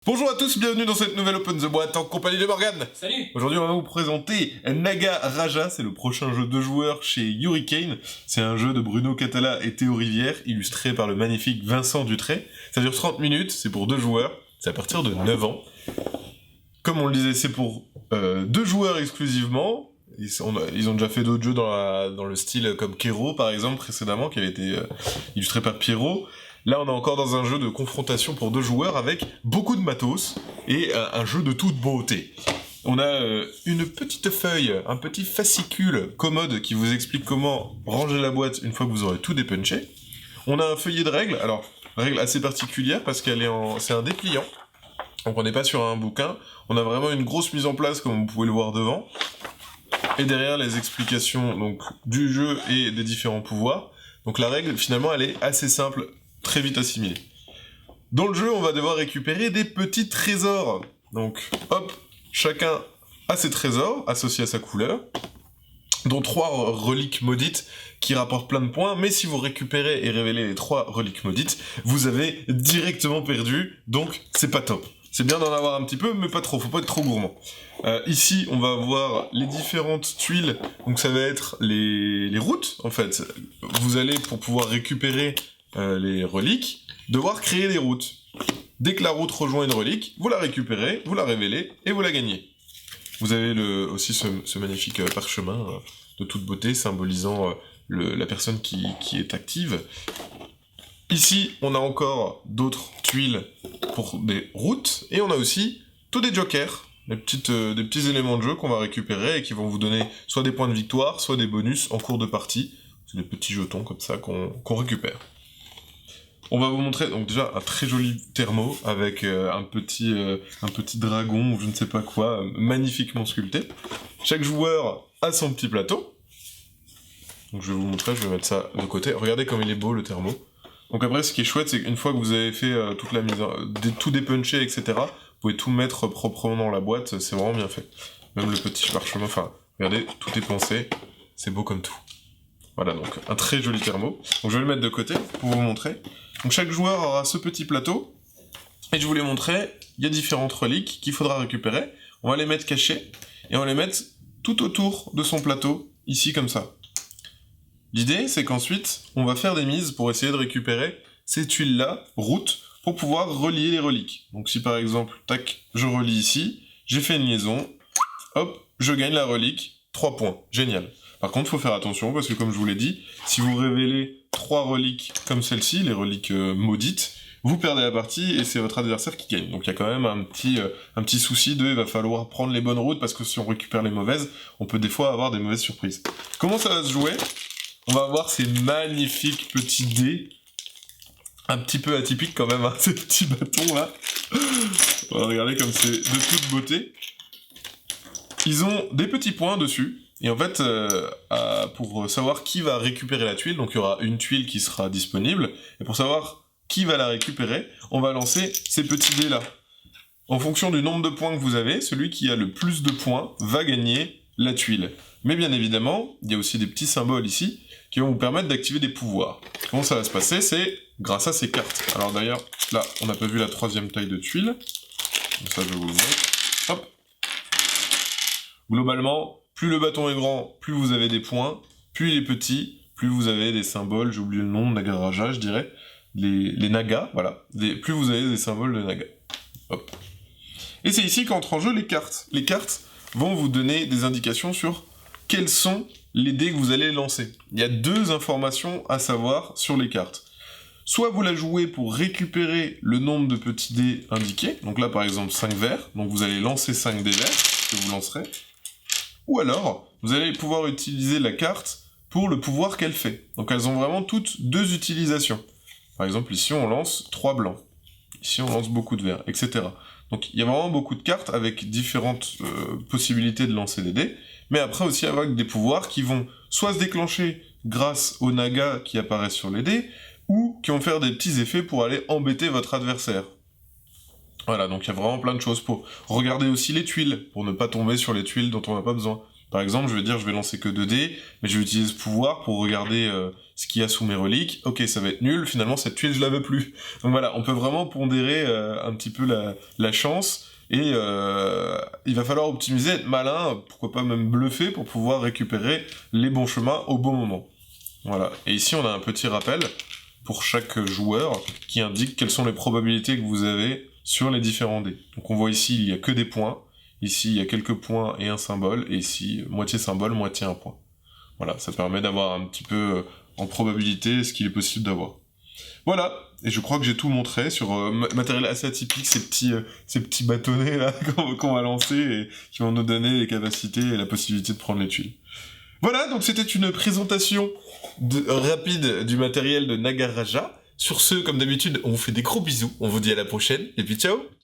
Bonjour à tous, bienvenue dans cette nouvelle Open the Boîte en compagnie de Morgan. Salut. Aujourd'hui on va vous présenter Naga Raja, c'est le prochain jeu de joueurs chez Hurricane. C'est un jeu de Bruno Catala et Théo Rivière, illustré par le magnifique Vincent Dutray. Ça dure 30 minutes, c'est pour 2 joueurs, c'est à partir de 9 ans. Comme on le disait, c'est pour 2 joueurs exclusivement. Ils ont déjà fait d'autres jeux dans le style comme Kero par exemple précédemment, qui avait été illustré par Pierrot. Là, on est encore dans un jeu de confrontation pour 2 joueurs avec beaucoup de matos et un jeu de toute beauté. On a une petite feuille, un petit fascicule commode qui vous explique comment ranger la boîte une fois que vous aurez tout dépunché. On a un feuillet de règles, alors règle assez particulière parce c'est un dépliant, donc on n'est pas sur un bouquin. On a vraiment une grosse mise en place comme vous pouvez le voir devant. Et derrière les explications donc du jeu et des différents pouvoirs. Donc la règle finalement elle est assez simple, très vite assimilé. Dans le jeu, on va devoir récupérer des petits trésors. Donc, hop, chacun a ses trésors, associés à sa couleur, dont 3 reliques maudites qui rapportent plein de points, mais si vous récupérez et révélez les 3 reliques maudites, vous avez directement perdu, donc c'est pas top. C'est bien d'en avoir un petit peu, mais pas trop, faut pas être trop gourmand. Ici, on va avoir les différentes tuiles, donc ça va être les routes, en fait. Vous allez, pour pouvoir récupérer les reliques, devoir créer des routes. Dès que la route rejoint une relique, vous la récupérez, vous la révélez, et vous la gagnez. Vous avez aussi ce magnifique parchemin de toute beauté, symbolisant la personne qui est active. Ici, on a encore d'autres tuiles pour des routes, et on a aussi tous des jokers, des petits éléments de jeu qu'on va récupérer et qui vont vous donner soit des points de victoire, soit des bonus en cours de partie. C'est des petits jetons comme ça qu'on récupère. On va vous montrer donc déjà un très joli thermo avec un petit dragon ou je ne sais pas quoi, magnifiquement sculpté. Chaque joueur a son petit plateau. Donc je vais vous montrer, je vais mettre ça de côté. Regardez comme il est beau le thermo. Donc après ce qui est chouette c'est qu'une fois que vous avez fait toute la mise, tout dépunché, etc., vous pouvez tout mettre proprement dans la boîte, c'est vraiment bien fait. Même le petit parchemin, enfin regardez, tout est pensé, c'est beau comme tout. Voilà, donc un très joli thermo. Donc je vais le mettre de côté pour vous montrer. Donc chaque joueur aura ce petit plateau. Et je vous l'ai montré, il y a différentes reliques qu'il faudra récupérer. On va les mettre cachées. Et on va les mettre tout autour de son plateau, ici comme ça. L'idée, c'est qu'ensuite, on va faire des mises pour essayer de récupérer ces tuiles-là, routes, pour pouvoir relier les reliques. Donc si par exemple, tac, je relie ici, j'ai fait une liaison, hop, je gagne la relique, 3 points. Génial. Par contre, il faut faire attention, parce que comme je vous l'ai dit, si vous révélez 3 reliques comme celle-ci, les reliques maudites, vous perdez la partie et c'est votre adversaire qui gagne. Donc il y a quand même un petit souci il va falloir prendre les bonnes routes, parce que si on récupère les mauvaises, on peut des fois avoir des mauvaises surprises. Comment ça va se jouer? On va avoir ces magnifiques petits dés, un petit peu atypiques quand même, hein, ces petits bâtons là. On va regarder comme c'est de toute beauté. Ils ont des petits points dessus. Et en fait, pour savoir qui va récupérer la tuile, donc il y aura une tuile qui sera disponible, et pour savoir qui va la récupérer, on va lancer ces petits dés-là. En fonction du nombre de points que vous avez, celui qui a le plus de points va gagner la tuile. Mais bien évidemment, il y a aussi des petits symboles ici, qui vont vous permettre d'activer des pouvoirs. Comment ça va se passer? C'est grâce à ces cartes. Alors d'ailleurs, là, on n'a pas vu la 3e taille de tuile. Donc ça, je vais vous le mettre. Hop. Globalement, plus le bâton est grand, plus vous avez des points, plus il est petit, plus vous avez des symboles, j'ai oublié le nom, Naga Raja, je dirais, les nagas, voilà, plus vous avez des symboles de naga. Hop. Et c'est ici qu'entrent en jeu les cartes. Les cartes vont vous donner des indications sur quels sont les dés que vous allez lancer. Il y a 2 informations à savoir sur les cartes. Soit vous la jouez pour récupérer le nombre de petits dés indiqués, donc là par exemple 5 verts, donc vous allez lancer 5 dés verts, que vous lancerez, ou alors, vous allez pouvoir utiliser la carte pour le pouvoir qu'elle fait. Donc elles ont vraiment toutes 2 utilisations. Par exemple, ici on lance 3 blancs. Ici on lance beaucoup de verts, etc. Donc il y a vraiment beaucoup de cartes avec différentes possibilités de lancer des dés, mais après aussi avec des pouvoirs qui vont soit se déclencher grâce aux nagas qui apparaissent sur les dés, ou qui vont faire des petits effets pour aller embêter votre adversaire. Voilà, donc il y a vraiment plein de choses pour regarder aussi les tuiles, pour ne pas tomber sur les tuiles dont on n'a pas besoin. Par exemple, je vais dire je vais lancer que 2 dés, mais je vais utiliser ce pouvoir pour regarder ce qu'il y a sous mes reliques. Ok, ça va être nul, finalement cette tuile je la veux plus. Donc voilà, on peut vraiment pondérer un petit peu la chance, et il va falloir optimiser, être malin, pourquoi pas même bluffer pour pouvoir récupérer les bons chemins au bon moment. Voilà, et ici on a un petit rappel pour chaque joueur qui indique quelles sont les probabilités que vous avez sur les différents dés. Donc on voit ici il n'y a que des points, ici il y a quelques points et un symbole, et ici moitié symbole, moitié un point. Voilà, ça permet d'avoir un petit peu en probabilité ce qu'il est possible d'avoir. Voilà, et je crois que j'ai tout montré sur matériel assez atypique, ces petits bâtonnets là qu'on va lancer et qui vont nous donner les capacités et la possibilité de prendre les tuiles. Voilà, donc c'était une présentation rapide du matériel de Nagaraja. Sur ce, comme d'habitude, on vous fait des gros bisous, on vous dit à la prochaine, et puis ciao!